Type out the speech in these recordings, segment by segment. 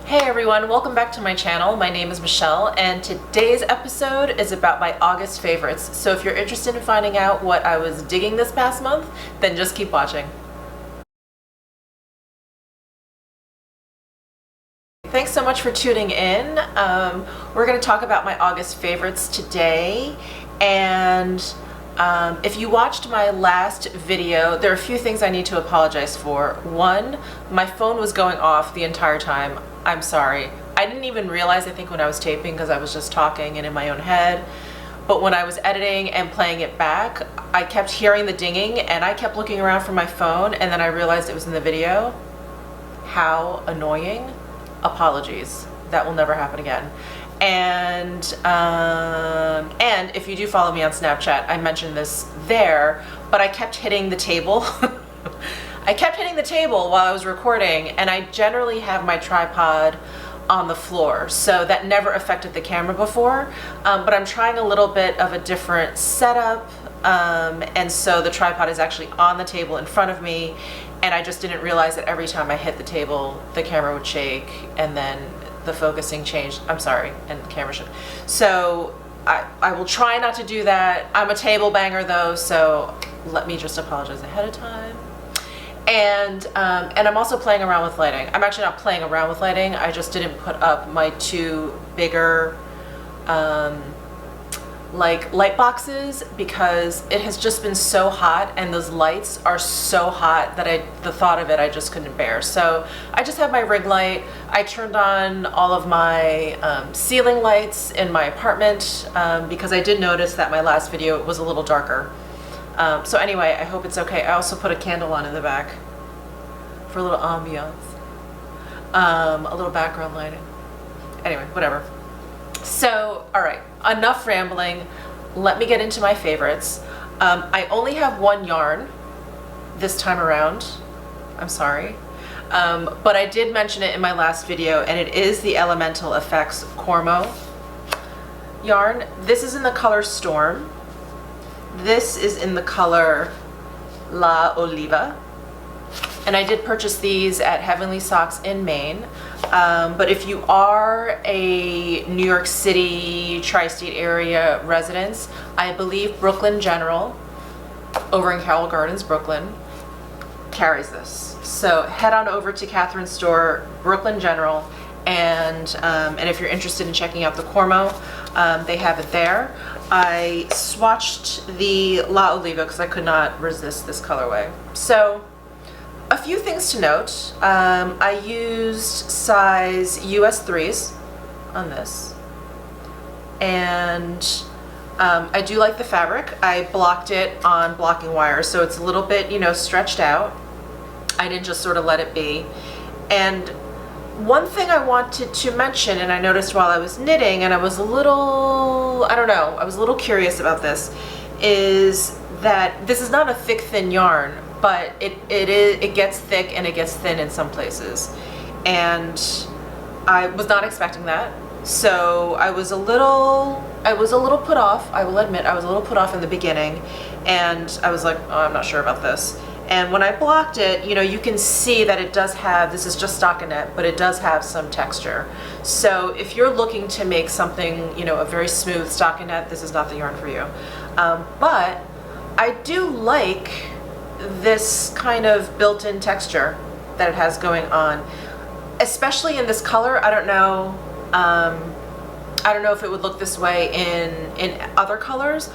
Hey everyone, welcome back to my channel. My name is Michelle and today's episode is about my August favorites. So if you're interested in finding out what I was digging this past month, then just keep watching. Thanks so much for tuning in. We're going to talk about my August favorites today, and if you watched my last video, there are a few things I need to apologize for. One, my phone was going off the entire time. I'm sorry. I didn't even realize, I think, when I was taping because I was just talking and in my own head. But when I was editing and playing it back, I kept hearing the dinging and I kept looking around for my phone, and then I realized it was in the video. How annoying. Apologies. That will never happen again. And if you do follow me on Snapchat, I mentioned this there, but I kept hitting the table. I kept hitting the table while I was recording, and I generally have my tripod on the floor, so that never affected the camera before, but I'm trying a little bit of a different setup, and so the tripod is actually on the table in front of me, and I just didn't realize that every time I hit the table, the camera would shake, and then the focusing changed. I'm sorry, and the camera should. So I will try not to do that. I'm a table banger though, so let me just apologize ahead of time. And I'm also playing around with lighting. I'm actually not playing around with lighting. I just didn't put up my two bigger like light boxes because it has just been so hot, and those lights are so hot that the thought of it I just couldn't bear. So I just have my ring light. I turned on all of my ceiling lights in my apartment because I did notice that my last video was a little darker. So anyway, I hope it's okay. I also put a candle on in the back for a little ambiance, a little background lighting. Anyway, whatever. So, all right, enough rambling. Let me get into my favorites. I only have one yarn this time around. I'm sorry. But I did mention it in my last video, and it is the Elemental Effects Cormo yarn. This is in the color Storm. This is in the color La Oliva. And I did purchase these at Heavenly Socks in Maine. But if you are a New York City, tri-state area resident, I believe Brooklyn General over in Carroll Gardens, Brooklyn, carries this. So head on over to Catherine's store, Brooklyn General, and if you're interested in checking out the Cormo, they have it there. I swatched the La Oliva because I could not resist this colorway. So a few things to note. I used size US 3s on this, and I do like the fabric. I blocked it on blocking wire, so it's a little bit, stretched out. I didn't just sort of let it be. And one thing I wanted to mention, and I noticed while I was knitting, and I was a little, I don't know, I was a little curious about this, is that this is not a thick, thin yarn, but it gets thick and it gets thin in some places. And I was not expecting that. So I was a little put off. I will admit, I was a little put off in the beginning, and I was like, oh, I'm not sure about this. And when I blocked it, you can see that it does have, this is just stockinette, but it does have some texture. So if you're looking to make something, a very smooth stockinette, this is not the yarn for you. But I do like this kind of built-in texture that it has going on, especially in this color. I don't know if it would look this way in other colors,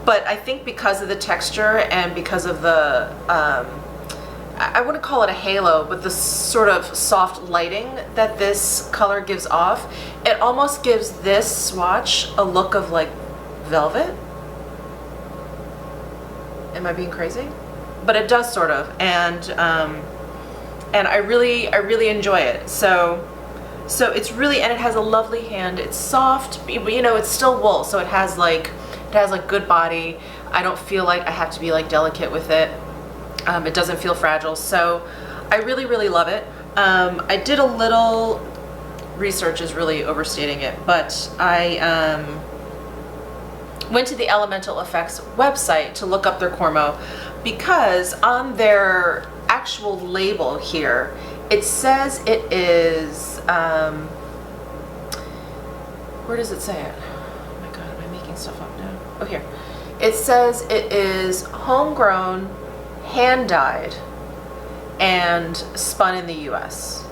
but I think because of the texture and because of the I wouldn't call it a halo, but the sort of soft lighting that this color gives off, it almost gives this swatch a look of like velvet. Am I being crazy? But it does sort of, and I really enjoy it. So it's really, and it has a lovely hand. It's soft, but it's still wool, so it has like good body. I don't feel like I have to be like delicate with it. It doesn't feel fragile, so I really love it. I did a little research, is really overstating it, but I went to the Elemental Effects website to look up their Cormo, because on their actual label here, it says it is where does it say it? Oh my God, am I making stuff up now? Oh, here. It says it is homegrown, hand-dyed, and spun in the US.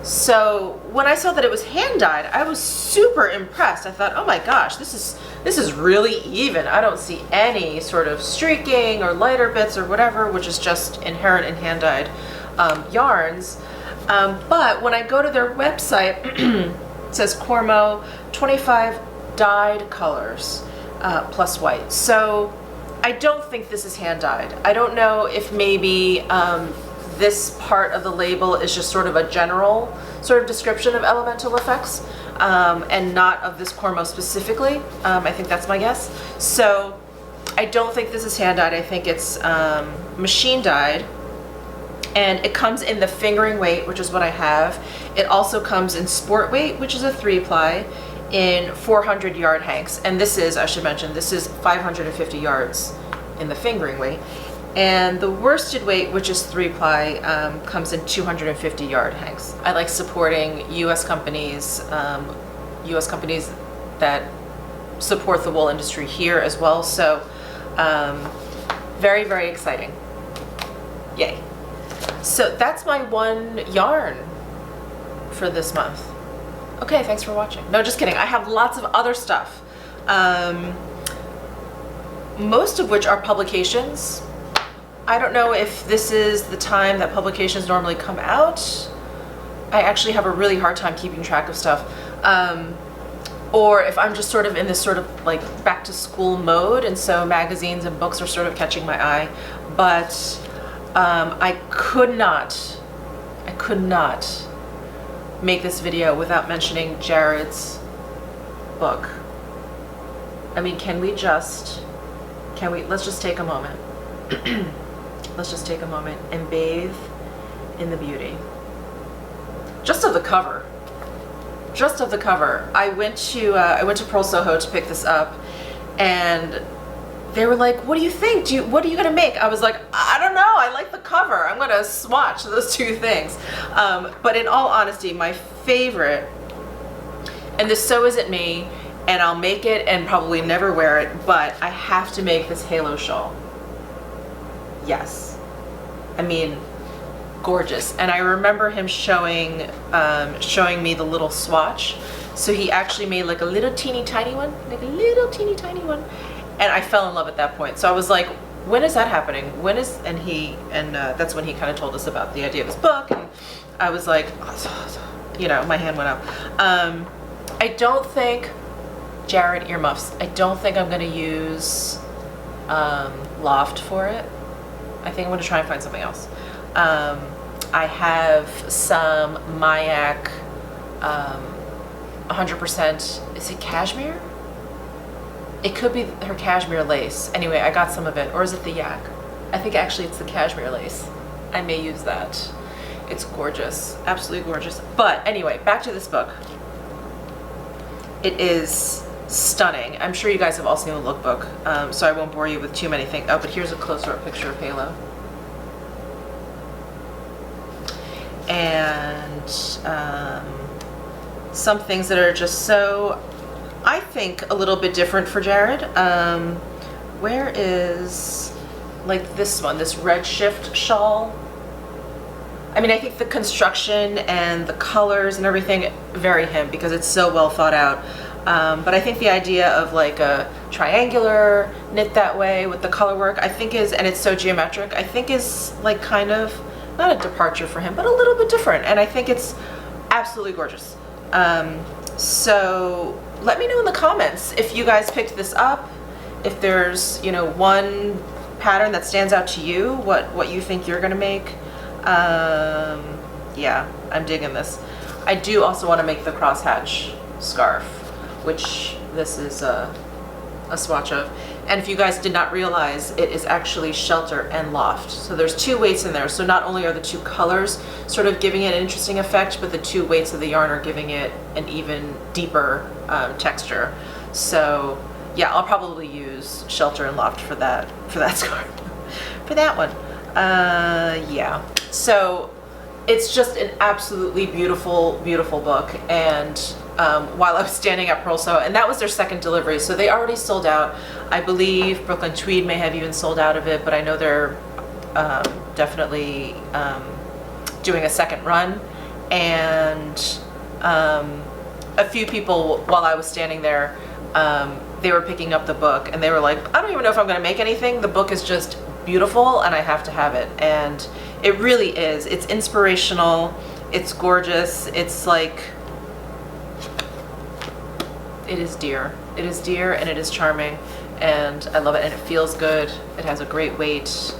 So when I saw that it was hand-dyed, I was super impressed. I thought, oh my gosh, this is really even. I don't see any sort of streaking or lighter bits or whatever, which is just inherent in hand-dyed yarns. But when I go to their website, it says Cormo 25 dyed colors plus white. So I don't think this is hand-dyed. I don't know if maybe this part of the label is just sort of a general sort of description of elemental effects and not of this Cormo specifically. I think that's my guess. So I don't think this is hand-dyed. I think it's machine dyed. And it comes in the fingering weight, which is what I have. It also comes in sport weight, which is a 3-ply, in 400 yard hanks. And this is, I should mention, this is 550 yards in the fingering weight. And the worsted weight, which is 3-ply, comes in 250 yard hanks. I like supporting US companies that support the wool industry here as well. So very, very exciting. Yay. So that's my one yarn for this month. Okay, thanks for watching. No, just kidding. I have lots of other stuff, most of which are publications. I don't know if this is the time that publications normally come out. I actually have a really hard time keeping track of stuff. Or if I'm just sort of in this sort of like back to school mode, and so magazines and books are sort of catching my eye. But I could not make this video without mentioning Jared's book. I mean, let's just take a moment. Let's just take a moment and bathe in the beauty. Just of the cover. Just of the cover. I went to Pearl Soho to pick this up, and they were like, what do you think? What are you gonna make? I was like, I don't know, I like the cover. I'm gonna swatch those two things. But in all honesty, my favorite, and this so isn't me, and I'll make it and probably never wear it, but I have to make this halo shawl. Yes. I mean, gorgeous. And I remember him showing me the little swatch. So he actually made like a little teeny tiny one, and I fell in love at that point. So I was like, when is that happening? And that's when he kind of told us about the idea of his book. And I was like, you know, my hand went up. I don't think, Jared, earmuffs, I don't think I'm gonna use Loft for it. I think I'm gonna try and find something else. I have some Mayak 100%, is it cashmere? It could be her cashmere lace. Anyway, I got some of it. Or is it the yak? I think actually it's the cashmere lace. I may use that. It's gorgeous, absolutely gorgeous. But anyway, back to this book. It is stunning. I'm sure you guys have all seen the lookbook, so I won't bore you with too many things. Oh, but here's a closer-up picture of Halo. And some things that are just so, I think, a little bit different for Jared. Where is, like, this one, this red shift shawl? I mean, I think the construction and the colors and everything very him, because it's so well thought out. But I think the idea of like a triangular knit that way with the color work, I think is, and it's so geometric, I think is like kind of, not a departure for him, but a little bit different. And I think it's absolutely gorgeous. So let me know in the comments if you guys picked this up, if there's, you know, one pattern that stands out to you, what you think you're gonna make. Yeah, I'm digging this. I do also want to make the crosshatch scarf, which this is a swatch of. And if you guys did not realize, it is actually shelter and loft. So there's two weights in there. So not only are the two colors sort of giving it an interesting effect, but the two weights of the yarn are giving it an even deeper texture. So yeah, I'll probably use shelter and loft for that scarf, for that one. Yeah. So it's just an absolutely beautiful, beautiful book. And while I was standing at Pearl Sew, and that was their second delivery, so they already sold out. I believe Brooklyn Tweed may have even sold out of it, but I know they're definitely doing a second run. And a few people, while I was standing there, they were picking up the book, and they were like, I don't even know if I'm going to make anything. The book is just beautiful, and I have to have it. And it really is. It's inspirational. It's gorgeous. It's like, it is dear. It is dear, and it is charming, and I love it, and it feels good. It has a great weight.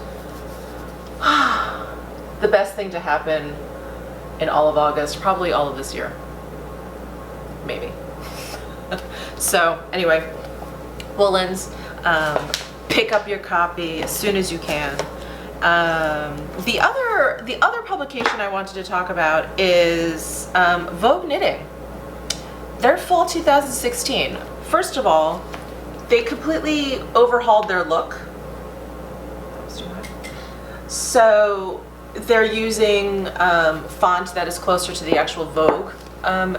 The best thing to happen in all of August, probably all of this year. Maybe. So anyway, Woolens, pick up your copy as soon as you can. The other publication I wanted to talk about is Vogue Knitting. Their fall 2016. First of all, they completely overhauled their look. So they're using font that is closer to the actual Vogue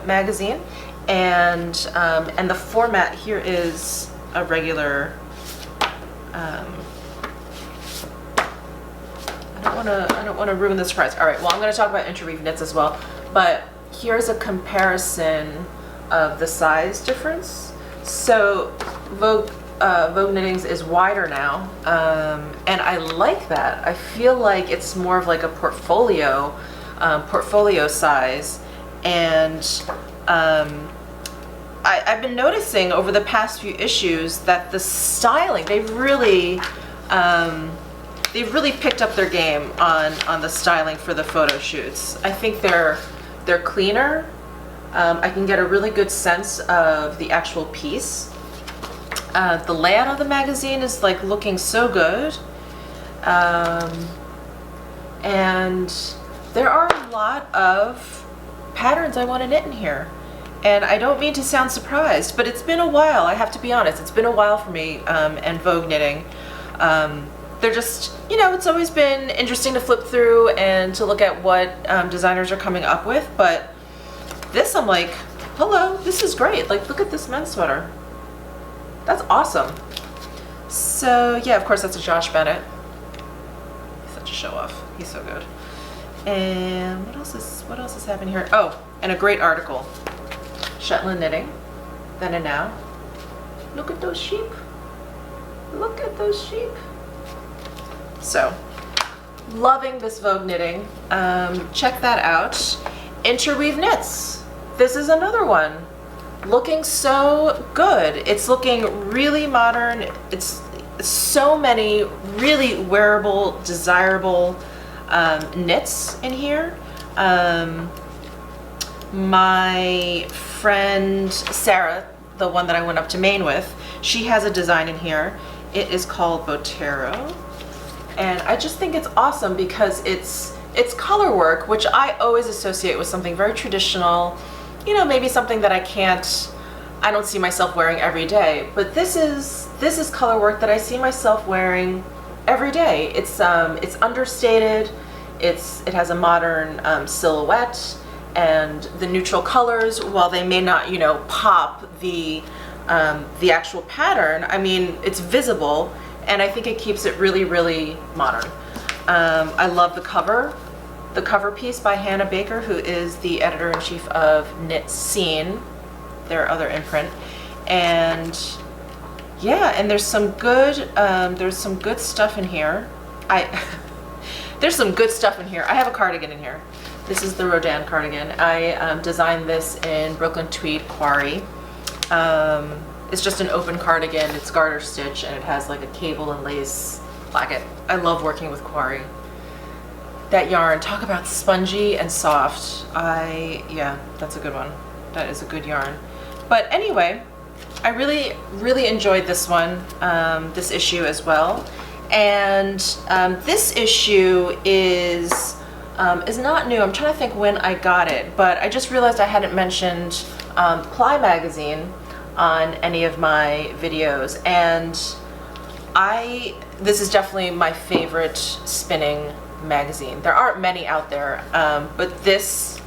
magazine, and the format here is a regular. I don't want to ruin the surprise. All right. Well, I'm going to talk about interweave knits as well, but here's a comparison of the size difference. So Vogue Knittings is wider now, and I like that. I feel like it's more of like a portfolio size, and I've been noticing over the past few issues that the styling, they've really picked up their game on the styling for the photo shoots. I think they're cleaner. I can get a really good sense of the actual piece. The layout of the magazine is like looking so good. And there are a lot of patterns I want to knit in here. And I don't mean to sound surprised, but it's been a while, I have to be honest. It's been a while for me and Vogue Knitting. They're just, it's always been interesting to flip through and to look at what designers are coming up with, but this, I'm like, hello, this is great. Like, look at this men's sweater. That's awesome. So, yeah, of course, that's a Josh Bennett. He's such a show-off. He's so good. And what else is happening here? Oh, and a great article. Shetland Knitting, Then and Now. Look at those sheep. Look at those sheep. So, loving this Vogue Knitting. Check that out. Interweave Knits. This is another one. Looking so good. It's looking really modern. It's so many really wearable, desirable knits in here. My friend Sarah, the one that I went up to Maine with, she has a design in here. It is called Botero. And I just think it's awesome because it's color work, which I always associate with something very traditional, maybe something that I don't see myself wearing every day, but this is color work that I see myself wearing every day. It's understated, it has a modern silhouette, and the neutral colors, while they may not, pop the actual pattern, I mean, it's visible, and I think it keeps it really, really modern. I love the cover piece by Hannah Baker, who is the editor-in-chief of Knit Scene, their other imprint. And yeah, and there's some good stuff in here. There's some good stuff in here. I have a cardigan in here. This is the Rodin cardigan. I designed this in Brooklyn Tweed Quarry. It's just an open cardigan. It's garter stitch, and it has like a cable and lace placket. I love working with Quarry. That yarn, talk about spongy and soft. Yeah, that's a good one. That is a good yarn. But anyway, I really, really enjoyed this one, this issue as well. And this issue is not new. I'm trying to think when I got it, but I just realized I hadn't mentioned Ply Magazine on any of my videos, and this is definitely my favorite spinning magazine. There aren't many out there, but this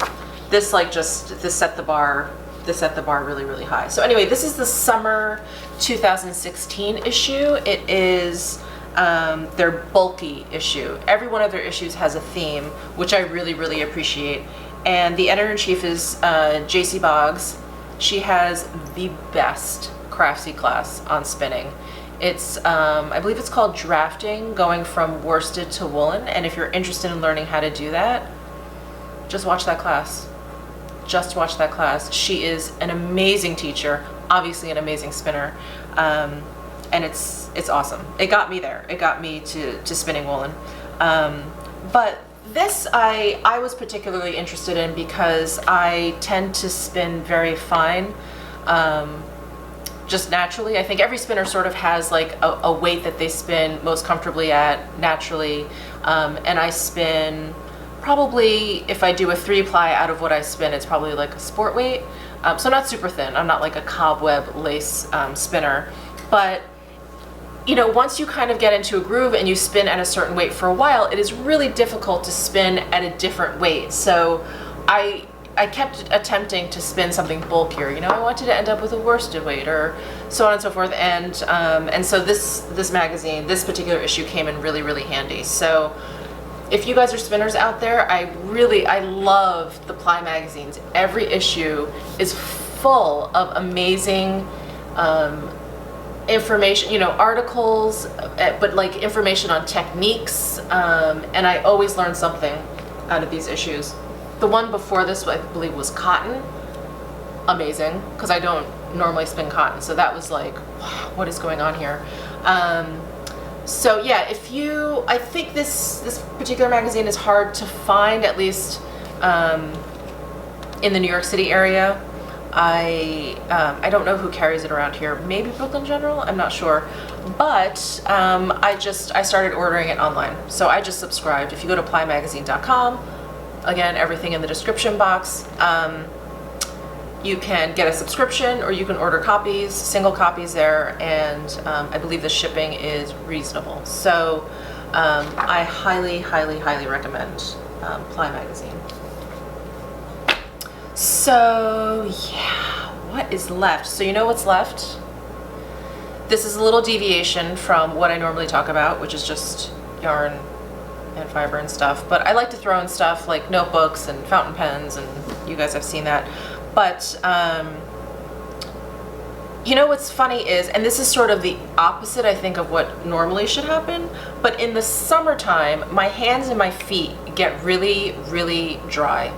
set the bar. This set the bar really, really high. So anyway, this is the summer 2016 issue. It is their bulky issue. Every one of their issues has a theme, which I really, really appreciate. And the editor-in-chief is JC Boggs. She has the best craftsy class on spinning. It's, I believe it's called Drafting, going from worsted to woolen. And if you're interested in learning how to do that, just watch that class. Just watch that class. She is an amazing teacher, obviously an amazing spinner, and it's awesome. It got me there. It got me to spinning woolen. But this I was particularly interested in because I tend to spin very fine, just naturally. I think every spinner sort of has like a weight that they spin most comfortably at naturally, and I spin probably, if I do a 3-ply out of what I spin, it's probably like a sport weight. So not super thin. I'm not like a cobweb lace spinner, but you know, once you kind of get into a groove and you spin at a certain weight for a while, it is really difficult to spin at a different weight. So I kept attempting to spin something bulkier. You know, I wanted to end up with a worsted weight or so on and so forth. And so this magazine, this particular issue came in really, really handy. So if you guys are spinners out there, I love the Ply magazines. Every issue is full of amazing information, you know, articles, but like information on techniques, and I always learn something out of these issues. The one before this, I believe, was cotton. Amazing, because I don't normally spin cotton, so that was like, wow, what is going on here? So yeah, I think this particular magazine is hard to find, at least in the New York City area. I don't know who carries it around here. Maybe Brooklyn General, I'm not sure. But I started ordering it online. So I just subscribed. If you go to plymagazine.com, again, everything in the description box, you can get a subscription or you can order copies, single copies there, and I believe the shipping is reasonable. So I highly, highly, highly recommend Ply Magazine. So yeah, what is left? So you know what's left? This is a little deviation from what I normally talk about, which is just yarn and fiber and stuff. But I like to throw in stuff like notebooks and fountain pens, and you guys have seen that. But you know what's funny is, and this is sort of the opposite, I think, of what normally should happen, but in the summertime, my hands and my feet get really, really dry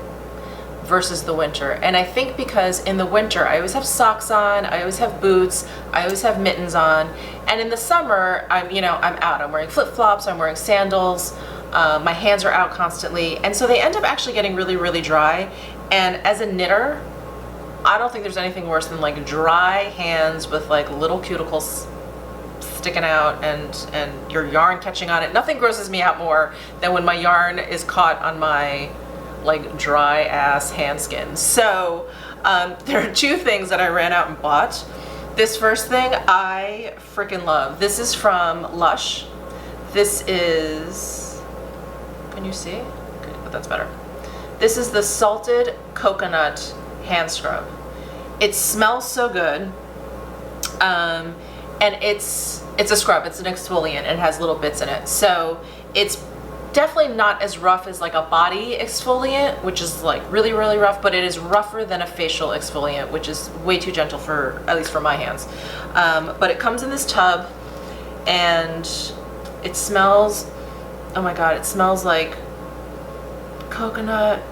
versus the winter. And I think because in the winter, I always have socks on, I always have boots, I always have mittens on. And in the summer, I'm out. I'm wearing flip-flops, I'm wearing sandals, my hands are out constantly. And so they end up actually getting really, really dry. And as a knitter, I don't think there's anything worse than like dry hands with like little cuticles sticking out and your yarn catching on it. Nothing grosses me out more than when my yarn is caught on my like dry ass hand skin. So there are two things that I ran out and bought. This first thing I freaking love. This is from Lush. This is, can you see? Okay, but that's better. This is the salted coconut hand scrub. It smells so good, and it's a scrub. It's an exfoliant. It has little bits in it, so it's definitely not as rough as like a body exfoliant, which is like really, really rough, but it is rougher than a facial exfoliant, which is way too gentle for, at least for my hands. But it comes in this tub, and it smells, oh my god, it smells like coconut.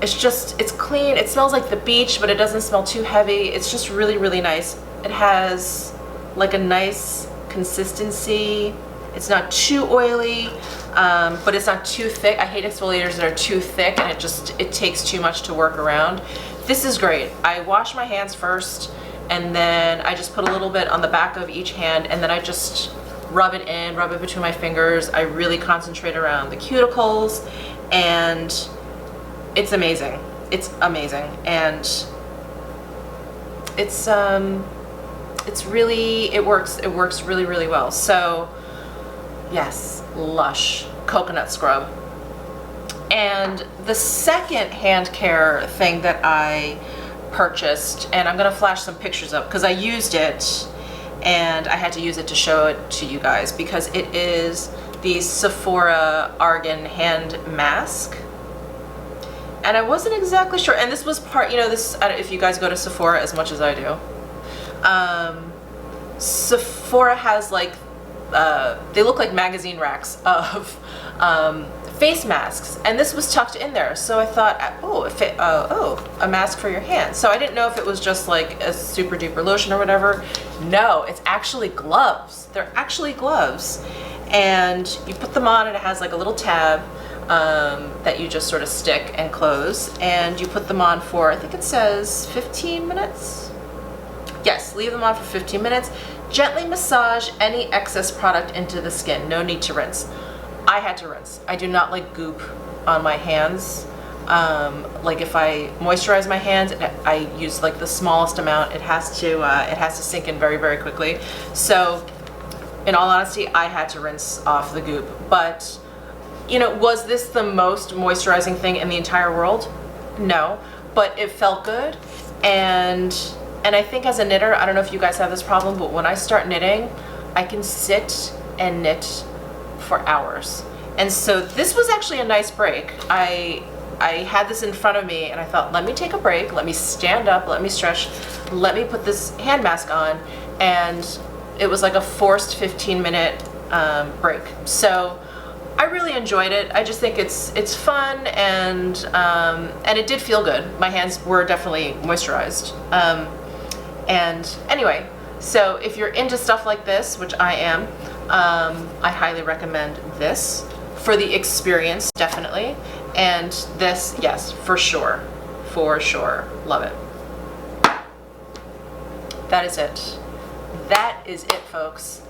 It's clean. It smells like the beach, but it doesn't smell too heavy. It's just really, really nice. It has like a nice consistency. It's not too oily, but it's not too thick. I hate exfoliators that are too thick, and it takes too much to work around. This is great. I wash my hands first, and then I just put a little bit on the back of each hand, and then I just rub it in, rub it between my fingers. I really concentrate around the cuticles, and it's amazing. It's amazing, and it works really, really well. So yes, Lush coconut scrub. And the second hand care thing that I purchased, and I'm gonna flash some pictures up because I used it and I had to use it to show it to you guys, because it is the Sephora Argan hand mask. And I wasn't exactly sure, and this was part, you know, this, if you guys go to Sephora as much as I do, Sephora has like, they look like magazine racks of face masks, and this was tucked in there. So I thought, oh, a mask for your hands. So I didn't know if it was just like a super duper lotion or whatever. No, it's actually gloves. They're actually gloves, and you put them on, and it has like a little tab that you just sort of stick and close, and you put them on for, I think it says 15 minutes. Yes, leave them on for 15 minutes. Gently massage any excess product into the skin. No need to rinse. I had to rinse. I do not like goop on my hands. Like if I moisturize my hands, I use like the smallest amount. It has to sink in very, very quickly. So in all honesty, I had to rinse off the goop. But you know, was this the most moisturizing thing in the entire world? No, but it felt good. And I think as a knitter, I don't know if you guys have this problem, but when I start knitting, I can sit and knit for hours. And so this was actually a nice break. I had this in front of me and I thought, let me take a break, let me stand up, let me stretch, let me put this hand mask on, and it was like a forced 15-minute break. So I really enjoyed it. I just think it's fun, and it did feel good. My hands were definitely moisturized. And anyway, so if you're into stuff like this, which I am, I highly recommend this for the experience, definitely. And this, yes, for sure, love it. That is it. That is it, folks.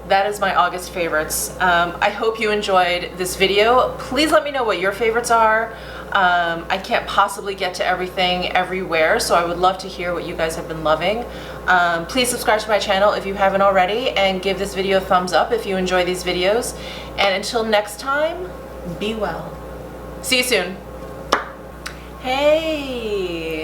That is my August favorites. I hope you enjoyed this video. Please let me know what your favorites are. I can't possibly get to everything everywhere, so I would love to hear what you guys have been loving. Please subscribe to my channel if you haven't already, and give this video a thumbs up if you enjoy these videos. And until next time, be well. See you soon. Hey!